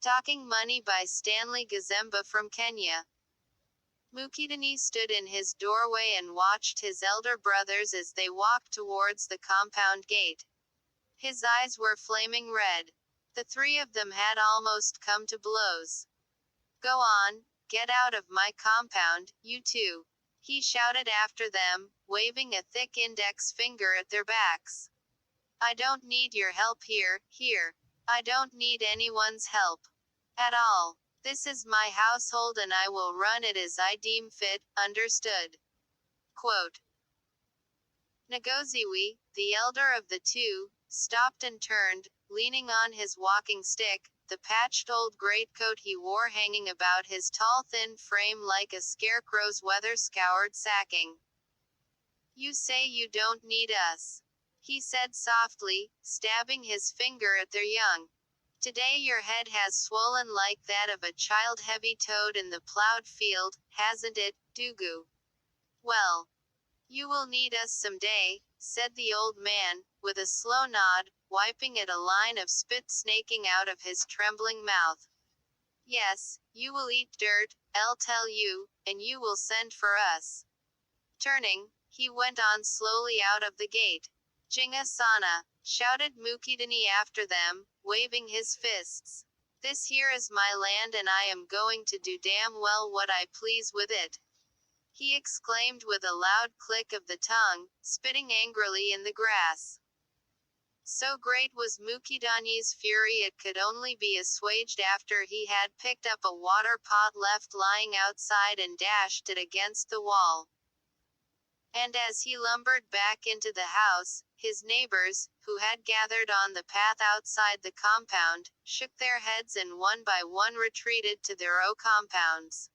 Talking Money by Stanley Gazemba from Kenya. Mukidani stood in his doorway and watched his elder brothers as they walked towards the compound gate. His eyes were flaming red. The three of them had almost come to blows. "Go on, get out of my compound, you two," he shouted after them, waving a thick index finger at their backs. "I don't need your help here. I don't need anyone's help. At all. This is my household and I will run it as I deem fit, understood?" Quote. Ngoziwe, the elder of the two, stopped and turned, leaning on his walking stick, the patched old greatcoat he wore hanging about his tall thin frame like a scarecrow's weather-scoured sacking. "You say you don't need us," he said softly, stabbing his finger at their young. "Today your head has swollen like that of a child heavy-toed in the plowed field, hasn't it, Dugu? Well, you will need us some day," said the old man, with a slow nod, wiping at a line of spit snaking out of his trembling mouth. "Yes, you will eat dirt, I'll tell you, and you will send for us." Turning, he went on slowly out of the gate. "Jinga Sana," shouted Mukidani after them, waving his fists. "This here is my land and I am going to do damn well what I please with it," he exclaimed with a loud click of the tongue, spitting angrily in the grass. So great was Mukidani's fury it could only be assuaged after he had picked up a water pot left lying outside and dashed it against the wall. And as he lumbered back into the house, his neighbors, who had gathered on the path outside the compound, shook their heads and one by one retreated to their own compounds.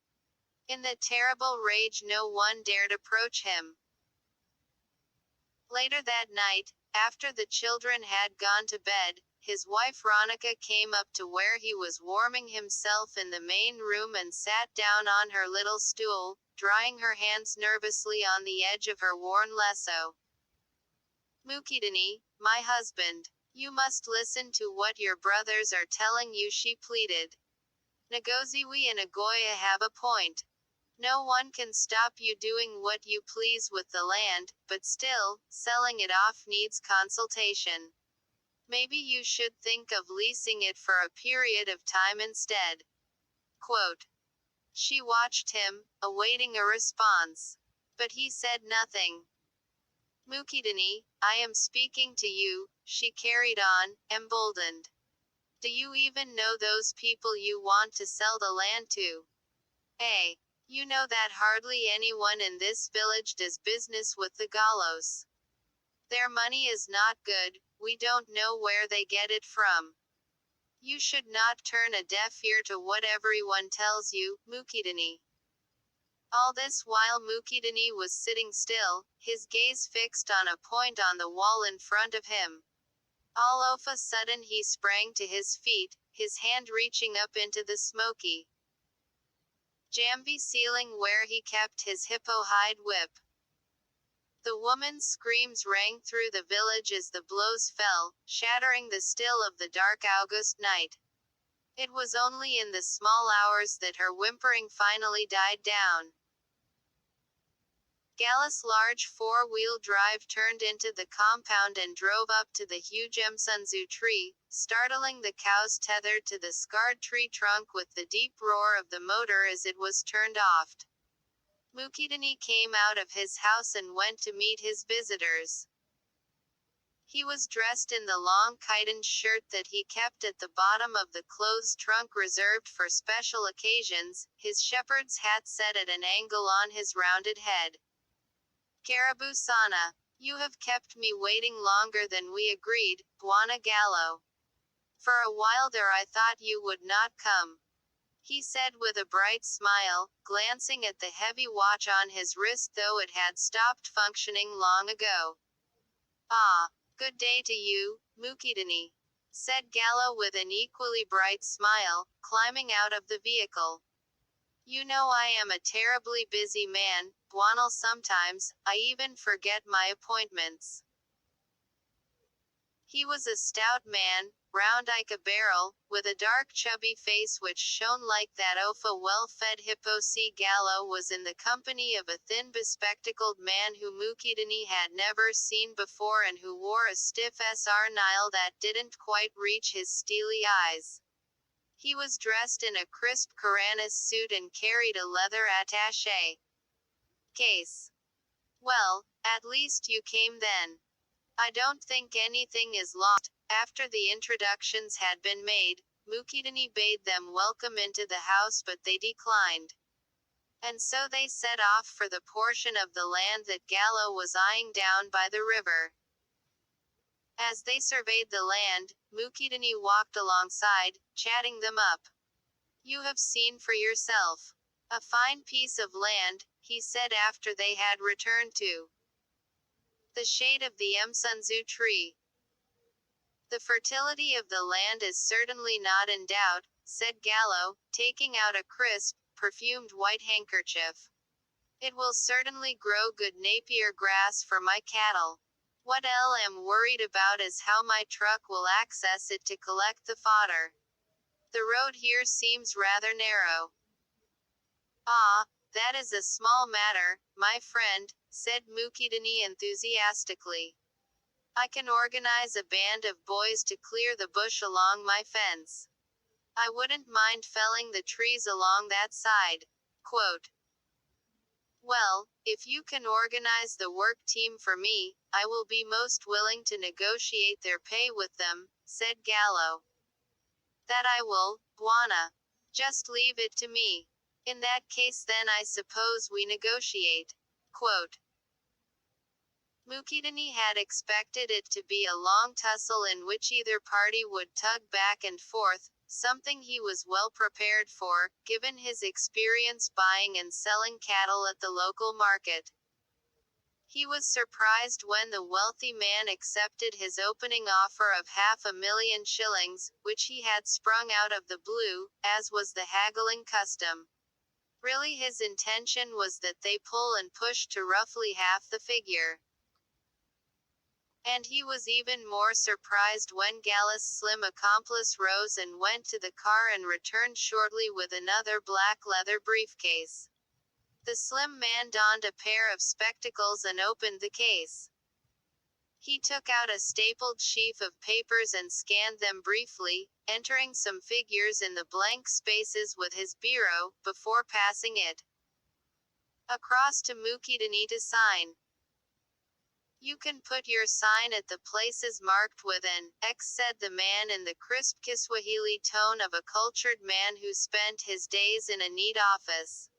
In the terrible rage no one dared approach him. Later that night, after the children had gone to bed, his wife Ronica came up to where he was warming himself in the main room and sat down on her little stool, drying her hands nervously on the edge of her worn lasso. "Mukidani, my husband, you must listen to what your brothers are telling you," she pleaded. "Ngoziwe and Agoya have a point. No one can stop you doing what you please with the land, but still, selling it off needs consultation. Maybe you should think of leasing it for a period of time instead." Quote. She watched him, awaiting a response. But he said nothing. "Mukidani, I am speaking to you," she carried on, emboldened. "Do you even know those people you want to sell the land to? You know that hardly anyone in this village does business with the Galos. Their money is not good, we don't know where they get it from. You should not turn a deaf ear to what everyone tells you, Mukidani." All this while Mukidani was sitting still, his gaze fixed on a point on the wall in front of him. All of a sudden he sprang to his feet, his hand reaching up into the smoky jambi ceiling where he kept his hippo-hide whip. The woman's screams rang through the village as the blows fell, shattering the still of the dark August night. It was only in the small hours that her whimpering finally died down. Gallus' large four-wheel drive turned into the compound and drove up to the huge Msunzu tree, startling the cows tethered to the scarred tree trunk with the deep roar of the motor as it was turned off. Mukidani came out of his house and went to meet his visitors. He was dressed in the long chiton shirt that he kept at the bottom of the clothes trunk reserved for special occasions, his shepherd's hat set at an angle on his rounded head. "Caribou Sana, you have kept me waiting longer than we agreed, Bwana Gallo. For a while there I thought you would not come," he said with a bright smile, glancing at the heavy watch on his wrist though it had stopped functioning long ago. "Ah, good day to you, Mukidani," said Gallo with an equally bright smile, climbing out of the vehicle. "You know I am a terribly busy man, Bwanal. Sometimes, I even forget my appointments." He was a stout man, round like a barrel, with a dark chubby face which shone like that of a well-fed hippo. Gallo was in the company of a thin bespectacled man who Mukidani had never seen before and who wore a stiff sarnile that didn't quite reach his steely eyes. He was dressed in a crisp Karanis suit and carried a leather attaché case. Well, at least you came then. I don't think anything is lost. After the introductions had been made, Mukidani bade them welcome into the house, but they declined. And so they set off for the portion of the land that Gallo was eyeing down by the river. As they surveyed the land, Mukidani walked alongside, chatting them up. You have seen for yourself. A fine piece of land, he said after they had returned to the shade of the Msunzu tree. The fertility of the land is certainly not in doubt, said Gallo, taking out a crisp, perfumed white handkerchief. It will certainly grow good Napier grass for my cattle. What I'm worried about is how my truck will access it to collect the fodder. The road here seems rather narrow. Ah, that is a small matter, my friend, said Mukidani enthusiastically. I can organize a band of boys to clear the bush along my fence. I wouldn't mind felling the trees along that side. Quote. Well, if you can organize the work team for me, I will be most willing to negotiate their pay with them, said Gallo. That I will, Bwana. Just leave it to me. In that case then I suppose we negotiate. Quote. Mukidani had expected it to be a long tussle in which either party would tug back and forth, something he was well prepared for, given his experience buying and selling cattle at the local market. He was surprised when the wealthy man accepted his opening offer of $500,000, which he had sprung out of the blue, as was the haggling custom. Really his intention was that they pull and push to roughly half the figure. And he was even more surprised when Gallus' slim accomplice rose and went to the car and returned shortly with another black leather briefcase. The slim man donned a pair of spectacles and opened the case. He took out a stapled sheaf of papers and scanned them briefly, entering some figures in the blank spaces with his bureau, before passing it across to Mukidani to sign. You can put your sign at the places marked with an X, said the man in the crisp Kiswahili tone of a cultured man who spent his days in a neat office.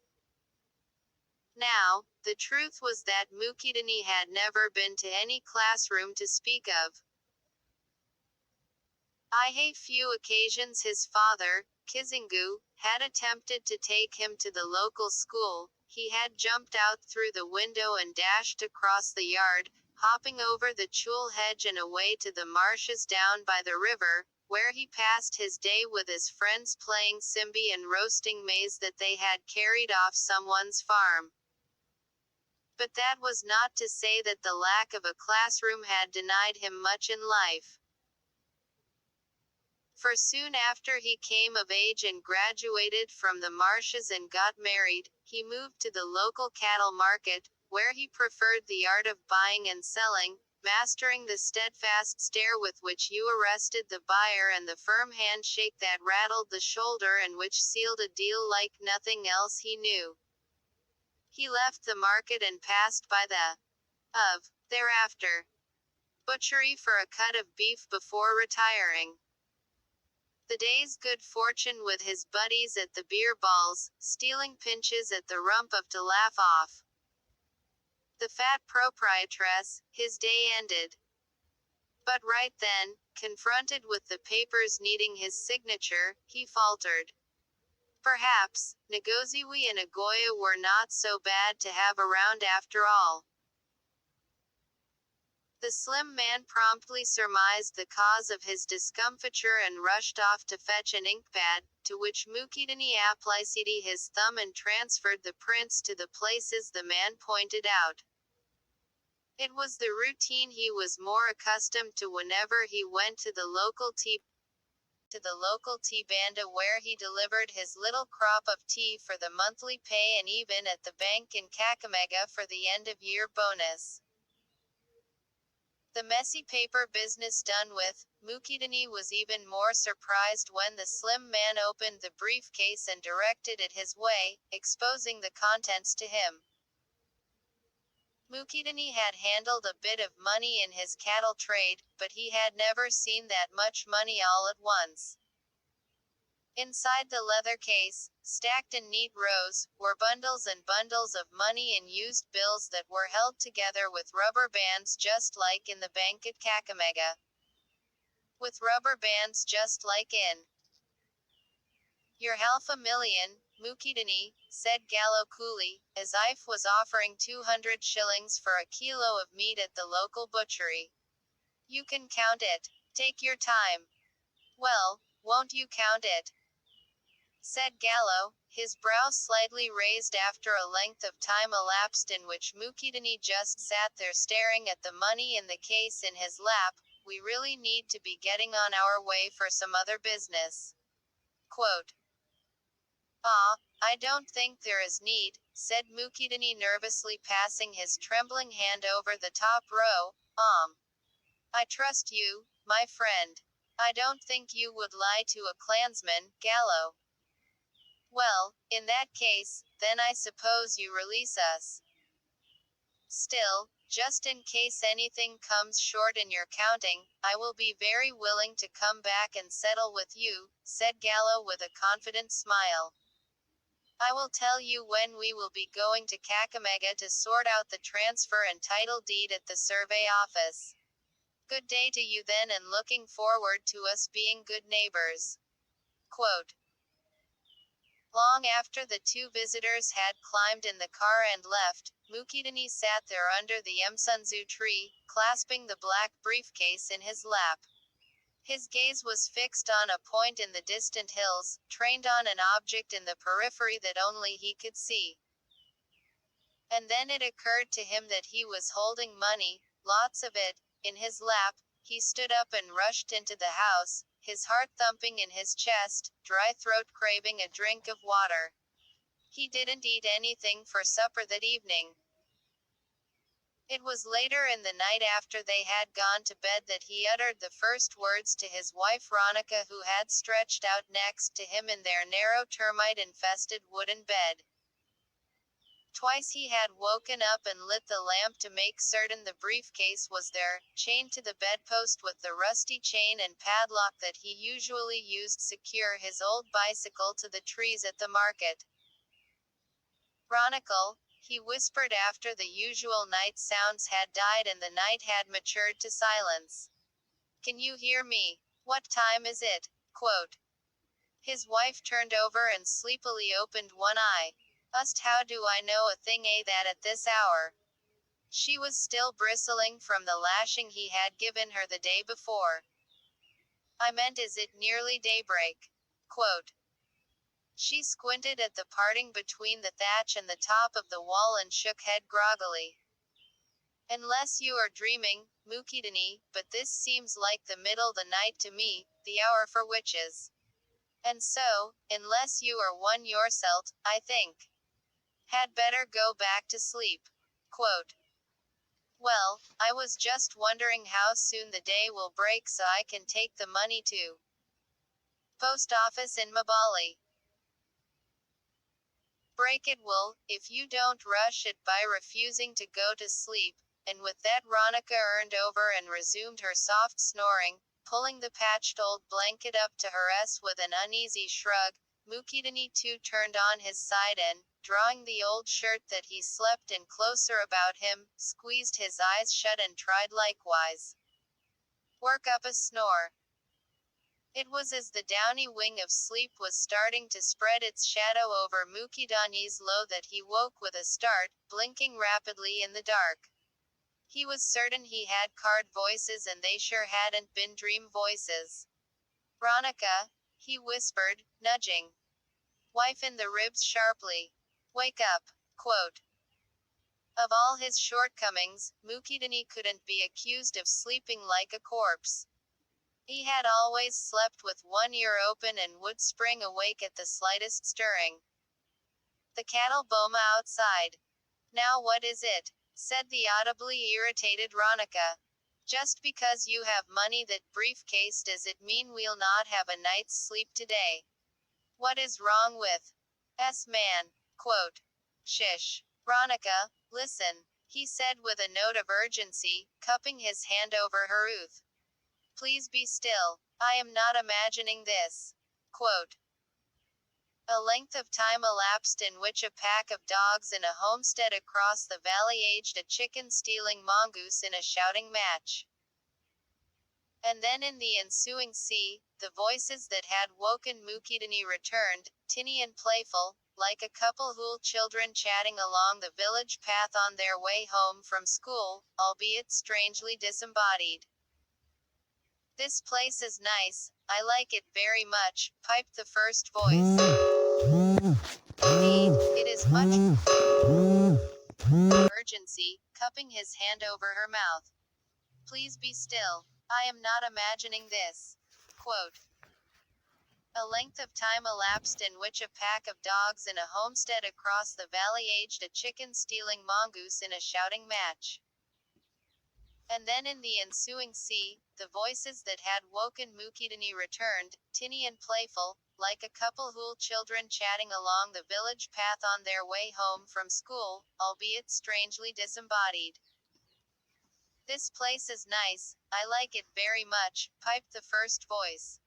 Now, the truth was that Mukidani had never been to any classroom to speak of. On a few occasions his father, Kizungu, had attempted to take him to the local school. He had jumped out through the window and dashed across the yard, hopping over the chul hedge and away to the marshes down by the river, where he passed his day with his friends playing simbi and roasting maize that they had carried off someone's farm. But that was not to say that the lack of a classroom had denied him much in life. For soon after he came of age and graduated from the marshes and got married, he moved to the local cattle market, where he preferred the art of buying and selling, mastering the steadfast stare with which you arrested the buyer and the firm handshake that rattled the shoulder and which sealed a deal like nothing else he knew. He left the market and passed by the thereafter butchery for a cut of beef before retiring. The day's good fortune with his buddies at the beer balls, stealing pinches at the rump of to laugh off the fat proprietress, his day ended. But right then, confronted with the papers needing his signature, he faltered. Perhaps, Ngoziwe and Agoya were not so bad to have around after all. The slim man promptly surmised the cause of his discomfiture and rushed off to fetch an inkpad, to which Mukidani applied his thumb and transferred the prints to the places the man pointed out. It was the routine he was more accustomed to whenever he went to the local tea to the local tea banda where he delivered his little crop of tea for the monthly pay and even at the bank in Kakamega for the end-of-year bonus. The messy paper business done with, Mukidani was even more surprised when the slim man opened the briefcase and directed it his way, exposing the contents to him. Mukidani had handled a bit of money in his cattle trade, but he had never seen that much money all at once. Inside the leather case, stacked in neat rows, were bundles and bundles of money and used bills that were held together with rubber bands just like in the bank at Kakamega. With rubber bands just like in. "You're $500,000, Mukidani," said Gallo coolly, as if was offering 200 shillings for a kilo of meat at the local butchery. "You can count it. Take your time." "Well, won't you count it?" said Gallo, his brow slightly raised after a length of time elapsed in which Mukidani just sat there staring at the money in the case in his lap. "We really need to be getting on our way for some other business." Quote. I don't think there is need," said Mukidani nervously passing his trembling hand over the top row. I trust you, my friend. I don't think you would lie to a clansman, Gallo." "Well, in that case, then I suppose you release us. Still, just in case anything comes short in your counting, I will be very willing to come back and settle with you," said Gallo with a confident smile. "I will tell you when we will be going to Kakamega to sort out the transfer and title deed at the survey office. Good day to you then and looking forward to us being good neighbors." Quote. Long after the two visitors had climbed in the car and left, Mukidani sat there under the Msunzu tree, clasping the black briefcase in his lap. His gaze was fixed on a point in the distant hills, trained on an object in the periphery that only he could see. And then it occurred to him that he was holding money, lots of it, in his lap. He stood up and rushed into the house, his heart thumping in his chest, dry throat craving a drink of water. He didn't eat anything for supper that evening. It was later in the night after they had gone to bed that he uttered the first words to his wife Ronica, who had stretched out next to him in their narrow termite-infested wooden bed. Twice he had woken up and lit the lamp to make certain the briefcase was there, chained to the bedpost with the rusty chain and padlock that he usually used to secure his old bicycle to the trees at the market. "Ronical," he whispered after the usual night sounds had died and the night had matured to silence. "Can you hear me? What time is it?" Quote. His wife turned over and sleepily opened one eye. How do I know a thing that at this hour?" She was still bristling from the lashing he had given her the day before. "I meant, is it nearly daybreak?" Quote. She squinted at the parting between the thatch and the top of the wall and shook head groggily. "Unless you are dreaming, Mukidani, but this seems like the middle the night to me, the hour for witches. And so, unless you are one yourself, I think had better go back to sleep." Quote. "Well, I was just wondering how soon the day will break so I can take the money to post office in Mabali. Break it will, if you don't rush it by refusing to go to sleep." And with that Ronica earned over and resumed her soft snoring, pulling the patched old blanket up to her with an uneasy shrug. Mukidani too turned on his side and, drawing the old shirt that he slept in closer about him, squeezed his eyes shut and tried likewise work up a snore. It was as the downy wing of sleep was starting to spread its shadow over Mukidani's low that he woke with a start, blinking rapidly in the dark. He was certain he had card voices and they sure hadn't been dream voices. "Ronica," he whispered, nudging wife in the ribs sharply. "Wake up." Quote. Of all his shortcomings, Mukidani couldn't be accused of sleeping like a corpse. He had always slept with one ear open and would spring awake at the slightest stirring. The cattle boma outside. Now what is it? Said the audibly irritated Ronica. Just because you have money that briefcase does it mean we'll not have a night's sleep today? What is wrong with man? Quote. Shish. Ronica, listen, he said with a note of urgency, cupping his hand over her mouth. Please be still. I am not imagining this. Quote. A length of time elapsed in which a pack of dogs in a homestead across the valley aged a chicken stealing mongoose in a shouting match. And then in the ensuing sea, the voices that had woken Mukidani returned, tinny and playful, like a couple who'll children chatting along the village path on their way home from school, albeit strangely disembodied. This place is nice, I like it very much, piped the first voice. Indeed, it is much urgency, cupping his hand over her mouth. Please be still. I am not imagining this. Quote. A length of time elapsed in which a pack of dogs in a homestead across the valley aged a chicken stealing mongoose in a shouting match. And then in the ensuing sea, the voices that had woken Mukidani returned, tinny and playful, like a couple who'll children chatting along the village path on their way home from school, albeit strangely disembodied. This place is nice, I like it very much, piped the first voice.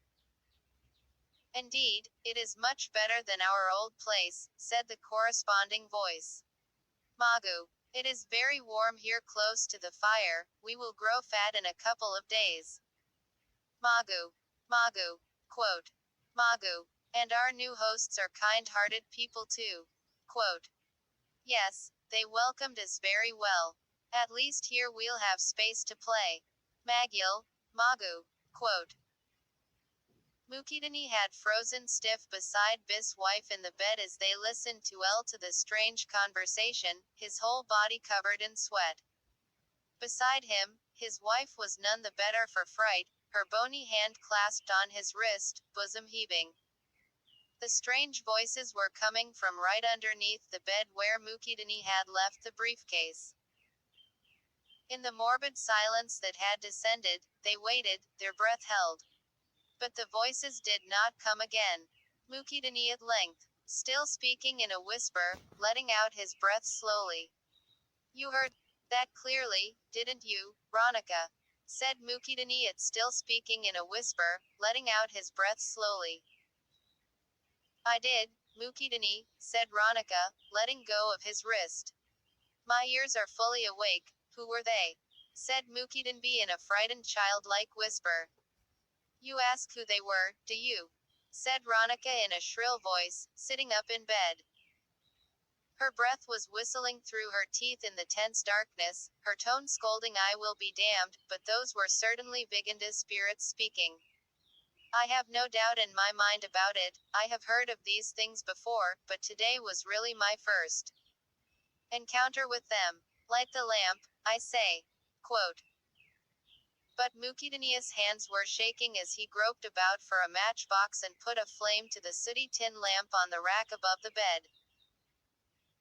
Indeed, it is much better than our old place, said the corresponding voice. Magu. It is very warm here close to the fire, we will grow fat in a couple of days. Magu. Magu. Quote. Magu. And our new hosts are kind-hearted people too. Quote. Yes, they welcomed us very well. At least here we'll have space to play. Magyal. Magu. Quote. Mukidani had frozen stiff beside Bis' wife in the bed as they listened to the strange conversation, his whole body covered in sweat. Beside him, his wife was none the better for fright, her bony hand clasped on his wrist, bosom heaving. The strange voices were coming from right underneath the bed where Mukidani had left the briefcase. In the morbid silence that had descended, they waited, their breath held. But the voices did not come again. Mukidani at length, still speaking in a whisper, letting out his breath slowly. You heard that clearly, didn't you, Ronica? Said Mukidani still speaking in a whisper, letting out his breath slowly. I did, Mukidani, said Ronica, letting go of his wrist. My ears are fully awake, who were they? Said Mukidani in a frightened childlike whisper. You ask who they were, do you? Said Ronica in a shrill voice, sitting up in bed. Her breath was whistling through her teeth in the tense darkness, her tone scolding I will be damned, but those were certainly Viganda's spirits speaking. I have no doubt in my mind about it, I have heard of these things before, but today was really my first encounter with them. Light the lamp, I say. Quote. But Mukidani's hands were shaking as he groped about for a matchbox and put a flame to the sooty tin lamp on the rack above the bed.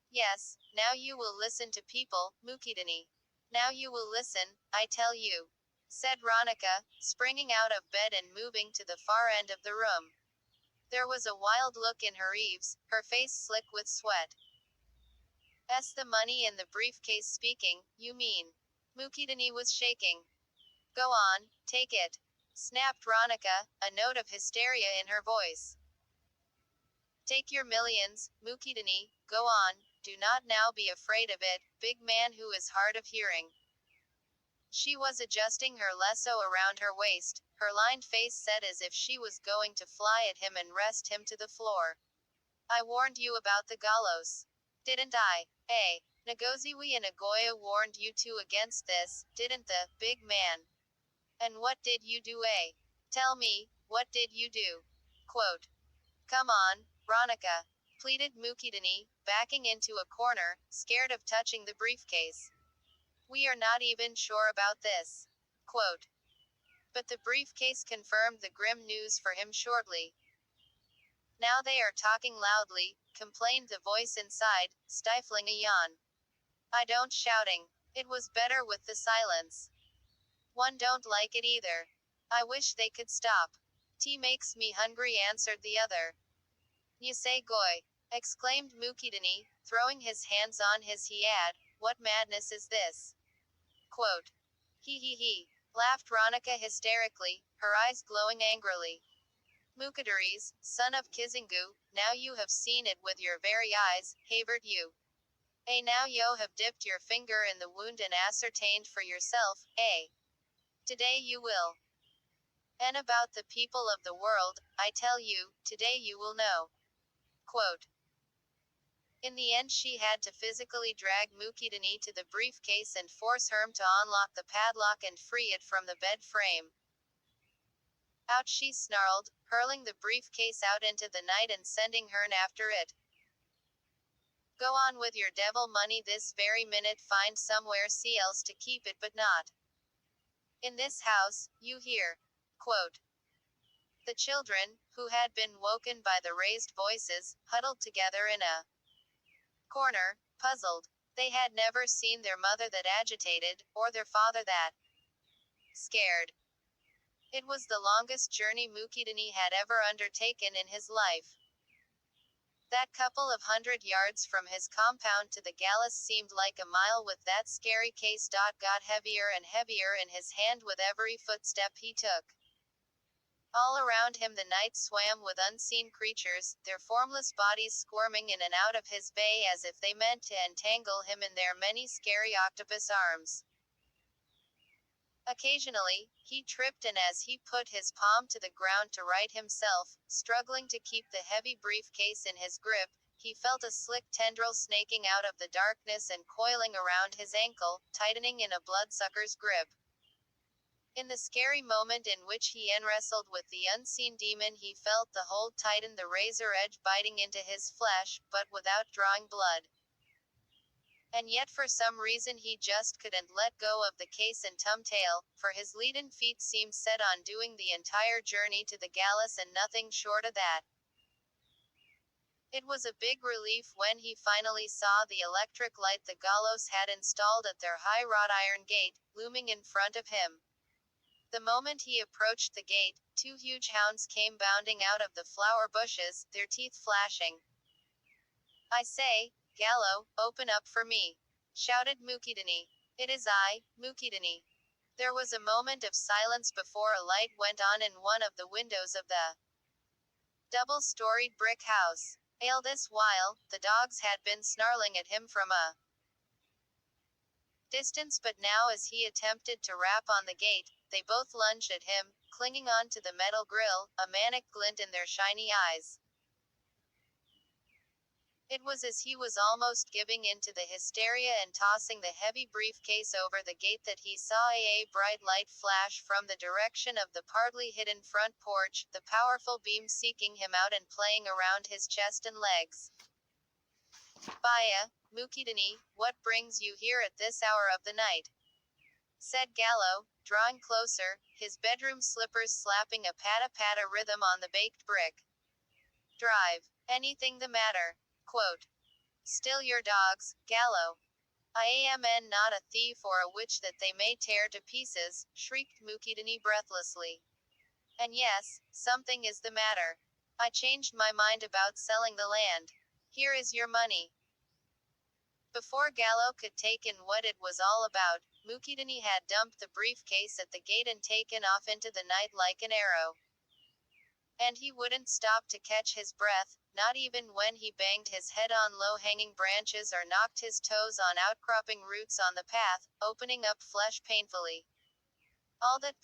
Yes, now you will listen to people, Mukidani. Now you will listen, I tell you. Said Ronica, springing out of bed and moving to the far end of the room. There was a wild look in her eaves, her face slick with sweat. The money in the briefcase speaking, you mean? Mukidani was shaking. Go on, take it. Snapped Ronica, a note of hysteria in her voice. Take your millions, Mukidani, go on, do not now be afraid of it, big man who is hard of hearing. She was adjusting her lasso around her waist, her lined face set as if she was going to fly at him and wrest him to the floor. I warned you about the gallows. Didn't I? Ngozi and Agoya warned you two against this, didn't the big man? And what did you do, Tell me, what did you do? Quote. Come on, Ronica, pleaded Mukidani, backing into a corner, scared of touching the briefcase. We are not even sure about this. Quote. But the briefcase confirmed the grim news for him shortly. Now they are talking loudly, complained the voice inside, stifling a yawn. I don't shouting. It was better with the silence. One don't like it either. I wish they could stop. Tea makes me hungry, answered the other. You say goy, exclaimed Mukidani, throwing his hands on his head. What madness is this? Quote. He, laughed Ronica hysterically, her eyes glowing angrily. Mukadaris, son of Kizingu, now you have seen it with your very eyes, havered you. Now yo have dipped your finger in the wound and ascertained for yourself, Today you will. And about the people of the world, I tell you, today you will know. Quote. In the end she had to physically drag Mukidani to the briefcase and force her to unlock the padlock and free it from the bed frame. Out she snarled, hurling the briefcase out into the night and sending Hearn after it. Go on with your devil money this very minute, find somewhere else to keep it, but not in this house, you hear. Quote. The children, who had been woken by the raised voices, huddled together in a corner, puzzled. They had never seen their mother that agitated, or their father that scared. It was the longest journey Mukidani had ever undertaken in his life. That couple of 100 yards from his compound to the Gallus seemed like a mile, with that scary case. Got heavier and heavier in his hand with every footstep he took. All around him the night swam with unseen creatures, their formless bodies squirming in and out of his bay as if they meant to entangle him in their many scary octopus arms. Occasionally, he tripped, and as he put his palm to the ground to right himself, struggling to keep the heavy briefcase in his grip, he felt a slick tendril snaking out of the darkness and coiling around his ankle, tightening in a bloodsucker's grip. In the scary moment in which he wrestled with the unseen demon, he felt the hold tighten, the razor edge biting into his flesh, but without drawing blood. And yet for some reason he just couldn't let go of the case and tail, for his leaden feet seemed set on doing the entire journey to the Gallus and nothing short of that. It was a big relief when he finally saw the electric light the Gallos had installed at their high wrought iron gate, looming in front of him. The moment he approached the gate, two huge hounds came bounding out of the flower bushes, their teeth flashing. I say, Gallo, open up for me, shouted Mukidani. It is I, Mukidani. There was a moment of silence before a light went on in one of the windows of the double-storied brick house. All this while, the dogs had been snarling at him from a distance, but now as he attempted to rap on the gate, they both lunged at him, clinging on to the metal grill, a manic glint in their shiny eyes. It was as he was almost giving in to the hysteria and tossing the heavy briefcase over the gate that he saw a bright light flash from the direction of the partly hidden front porch, the powerful beam seeking him out and playing around his chest and legs. Baya, Mukidani, what brings you here at this hour of the night? Said Gallo, drawing closer, his bedroom slippers slapping a patta-patta rhythm on the baked brick. Drive. Anything the matter? Quote. Still your dogs, Gallo. I am not a thief or a witch that they may tear to pieces, shrieked Mukidani breathlessly. And yes, something is the matter. I changed my mind about selling the land. Here is your money. Before Gallo could take in what it was all about, Mukidani had dumped the briefcase at the gate and taken off into the night like an arrow. And he wouldn't stop to catch his breath, not even when he banged his head on low-hanging branches or knocked his toes on outcropping roots on the path, opening up flesh painfully. All that